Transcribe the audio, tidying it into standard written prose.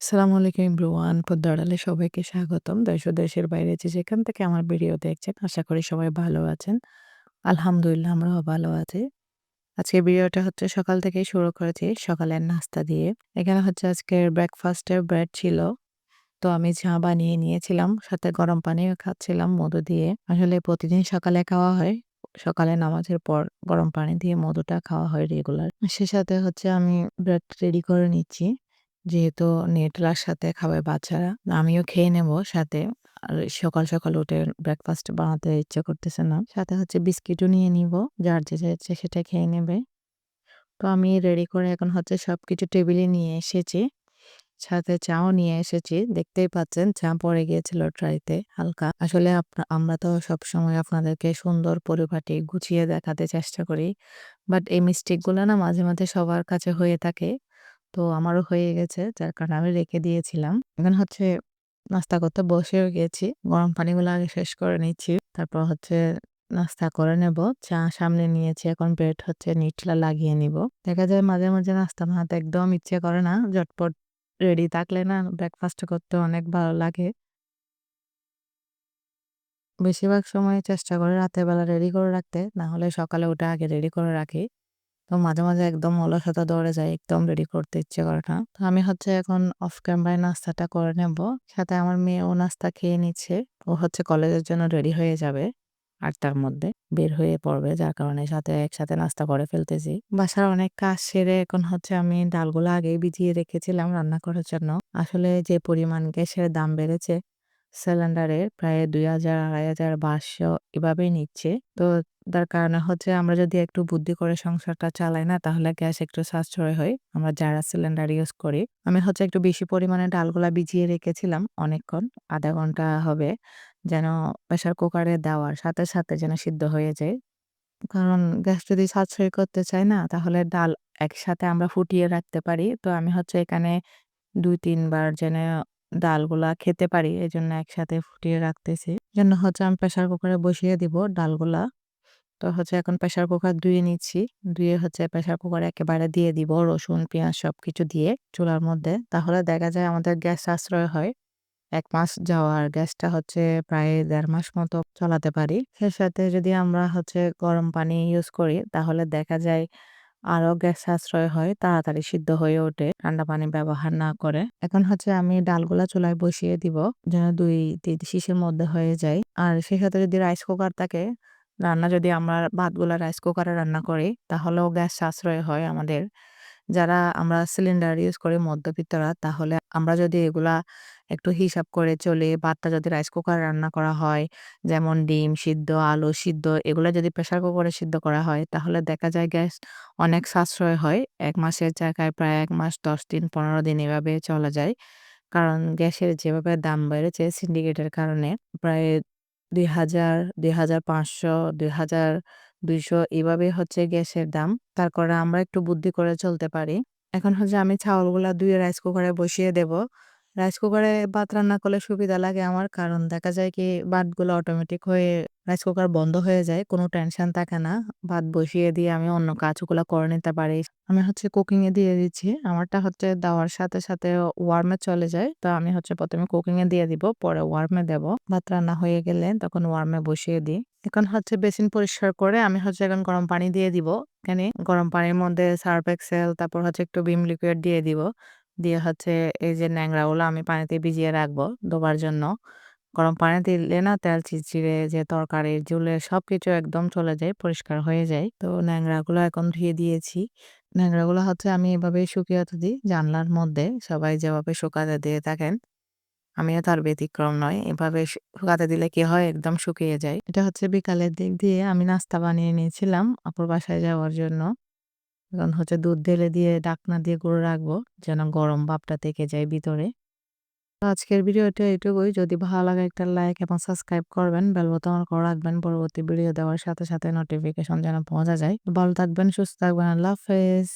আসসালামু আলাইকুম এভরিওয়ান। পর্দার আড়ালে সবাইকে স্বাগতম। দেশ ও দেশের বাইরে যে যেখান থেকে আমার ভিডিও দেখছেন, আশা করি সবাই ভালো আছেন। আলহামদুলিল্লাহ আমরাও ভালো আছি। আজকের ভিডিওটা হচ্ছে সকাল থেকেই শুরু করেছি, সকালের নাস্তা দিয়ে। এখানে হচ্ছে আজকের ব্রেকফাস্টে ব্রেড ছিল। তো আমি চা বানিয়ে নিয়েছিলাম। সাথে গরম পানিও খাচ্ছিলাম মধু দিয়ে। আসলে প্রতিদিন সকালে খাওয়া হয়। সকালে নামাজের পর গরম পানি দিয়ে মধুটা খাওয়া হয় রেগুলার। সে সাথে হচ্ছে আমি ব্রেড রেডি করে নিচ্ছি। যেহেতু নিউট্রেলার সাথে খাবে বাচ্চারা। আমিও খেয়ে নেব সাথে। আর সকাল উঠে ব্রেকফাস্ট বানাতে ইচ্ছে করতেছে না। সাথে হচ্ছে বিস্কিটও নিয়ে নিব। যার যেটা ইচ্ছে সেটা খেয়ে নেবে। তো আমি রেডি করে এখন হচ্ছে সবকিছু টেবিলে নিয়ে এসেছি। সাথে চাও নিয়ে এসেছি। দেখতেই পাচ্ছেন চা পড়ে গিয়েছিল ট্রাইতে হালকা। আসলে আমরা তো সবসময় আপনাদেরকে সুন্দর পরিপাটি গুছিয়ে দেখাতে চেষ্টা করি। বাট এই মিস্টেক গুলা না মাঝে মাঝে সবার কাছে হয়ে থাকে। তো আমারও হয়ে গেছে। যার কারণে আমি রেখে দিয়েছিলাম। এখন হচ্ছে নাস্তা করতে বসেও গিয়েছি। গরম পানিগুলো আগে শেষ করে নিচ্ছি। তারপর হচ্ছে নাস্তা করে নেব। চা সামনে নিয়েছি। এখন ব্রেড হচ্ছে নিচলা লাগিয়ে নিব। দেখা যায় মাঝে মাঝে নাস্তা বানাতে একদম ইচ্ছে করে না। ঝটপট রেডি থাকলে না ব্রেকফাস্ট করতে অনেক ভালো লাগে। বেশিরভাগ সময় চেষ্টা করি রাতের বেলা রেডি করে রাখতে। না হলে সকালে উঠে আগে রেডি করে রাখি। তো মাঝে মাঝে একদম অলসতা ধরে যায়। একদম রেডি করতে ইচ্ছে করে না। তো আমি হচ্ছে এখন অফ ক্যামেরায় নাস্তাটা করে নেব। সাথে আমার মেয়েও নাস্তা খেয়ে নিচ্ছে। ও হচ্ছে কলেজের জন্য রেডি হয়ে যাবে ৮টার মধ্যে। বের হয়ে পড়বে। যার কারণে একসাথে নাস্তা করে ফেলতেছি। বাসার অনেক কাজ সেরে এখন হচ্ছে আমি ডালগুলো আগেই ভিজিয়ে রেখেছিলাম রান্না করার জন্য। আসলে যে পরিমাণ গ্যাসের দাম বেড়েছে সিলিন্ডারে প্রায় ২,০০০, ২,৫০০, ৫০০ এভাবেই নিচ্ছে। তো তার কারণে হচ্ছে আমরা যদি একটু বুদ্ধি করে সংসারটা চালাই না তাহলে গ্যাস একটু সাশ্রয় হয়। আমরা যারা সিলিন্ডার ইউজ করি। আমি হচ্ছে একটু বেশি পরিমাণে ডালগুলা ভিজিয়ে রেখেছিলাম অনেকক্ষণ। ০.৫ ঘন্টা হবে। যেন প্রেশার কুকারে দেওয়ার সাথে সাথে যেন সিদ্ধ হয়ে যায়। কারণ গ্যাস যদি সাশ্রয় করতে চাই না তাহলে ডাল একসাথে আমরা ফুটিয়ে রাখতে পারি। তো আমি হচ্ছে এখানে ২-৩ বার যেন ডালগুলা খেতে পারি এজন্য একসাথে ফুটিয়ে রাখতেছি। এজন্য হচ্ছে আমি প্রেশার কুকারে বসিয়ে দিব ডালগুলা। তো হচ্ছে এখন প্রেশার কুকার ধুয়ে নিচ্ছি। ধুয়ে হচ্ছে প্রেশার কুকারে একেবারে দিয়ে দিব রসুন, পেঁয়াজ সবকিছু দিয়ে চুলার মধ্যে। তাহলে দেখা যায় আমাদের গ্যাস সাশ্রয় হয়। ১ মাস যাওয়ার গ্যাসটা হচ্ছে প্রায় ১.৫ মাস মতো চালাতে পারি। এর সাথে যদি আমরা হচ্ছে গরম পানি ইউজ করি তাহলে দেখা যায় আরো গ্যাস সাশ্রয় হয়, তাড়াতাড়ি সিদ্ধ হয়ে ওঠে ঠান্ডা পানি ব্যবহার না করে। এখন হচ্ছে আমি ডালগুলা চুলায় বসিয়ে দিব যেন ২-৩ শিসের মধ্যে হয়ে যায়। আর সেই সাথে যদি রাইস কুকার থাকে, যদি আমরা ভাতগুলা রাইস কুকারে রান্না করি তাহলেও গ্যাস সাশ্রয় হয় আমাদের। যারা আমরা সিলিন্ডার ইউজ করি মধ্যবিত্তরা তাহলে আমরা যদি এগুলা একটু হিসাব করে চলি, ভাতটা যদি রাইস কুকারে রান্না করা হয়, যেমন ডিম সিদ্ধ, আলু সিদ্ধ এগুলা যদি প্রেশার কুকারে সিদ্ধ করা হয় তাহলে দেখা যায় গ্যাস অনেক সাশ্রয় হয়। ১ মাসের জায়গায় প্রায় ১ মাস ১০ দিন ১৫ দিন এভাবে চলা যায়। কারণ গ্যাসের যেভাবে দাম বেড়েছে সিন্ডিকেটের কারণে প্রায় ২,০০০, ২,৫০০, ২,২০০ এভাবে হচ্ছে গ্যাসের দাম। তারপরে আমরা একটু বুদ্ধি করে চলতে পারি। এখন হচ্ছে আমি চাউলগুলা ধুয়ে রাইস কুকারে বসিয়ে দেব। রাইস কুকারে ভাত রান্না করলে সুবিধা লাগে আমার। কারণ দেখা যায় কি ভাতগুলো অটোমেটিক হয়ে রাইস কুকার বন্ধ হয়ে যায়। কোনো টেনশন থাকে না। ভাত বসিয়ে দিয়ে আমি অন্য কাজগুলা করে নিতে পারি। আমি হচ্ছে কুকিং এ দিয়ে দিচ্ছি। আমারটা হচ্ছে দেওয়ার সাথে সাথে ওয়ার্ম এ চলে যায়। তো আমি হচ্ছে ১ম এ কুকিং এ দিয়ে দিব, পরে ওয়ার্ম এ দেব। ভাত রান্না হয়ে গেলে তখন ওয়ার্ম এ বসিয়ে দিই। এখন হচ্ছে বেসিন পরিষ্কার করে আমি হচ্ছে এখন গরম পানি দিয়ে দিব। এখানে গরম পানির মধ্যে সার্ফ এক্সেল তারপর হচ্ছে একটু ভিম লিকুইড দিয়ে দিব। দিয়ে হচ্ছে এই যে ন্যাংরাগুলো আমি পানিতে ভিজিয়ে রাখবো ধোবার জন্য। গরম পানি দিলে না তেল চিটচিটে যে তরকারির ঝোলের সবকিছু একদম চলে যায়, পরিষ্কার হয়ে যায়। তো ন্যাংরাগুলো এখন ধুয়ে দিয়েছি। ন্যাংরাগুলো হচ্ছে আমি এভাবেই শুকিয়ে দিই জানলার মধ্যে। সবাই যেভাবে শুকাতে দিয়ে থাকেন, আমিও তার ব্যতিক্রম নয়। এভাবে শুকাতে দিলে কি হয় একদম শুকিয়ে যায়। এটা হচ্ছে বিকালের দিক দিয়ে আমি নাস্তা বানিয়ে নিয়েছিলাম আপুর বাসায় যাওয়ার জন্য। এখন হচ্ছে দুধ ঢেলে দিয়ে ঢাকনা দিয়ে করে রাখবো যেন গরম ভাবটা থেকে যায় ভিতরে। তো আজকের ভিডিওটা এটুকুই। যদি ভালো লাগে একটা লাইক এবং সাবস্ক্রাইব করবেন। বেল বোতাম অন করে রাখবেন পরবর্তী ভিডিও দেওয়ার সাথে সাথে নোটিফিকেশন যেন পৌঁছা যায়। ভালো থাকবেন, সুস্থ থাকবেন। আল্লাহ হাফেজ।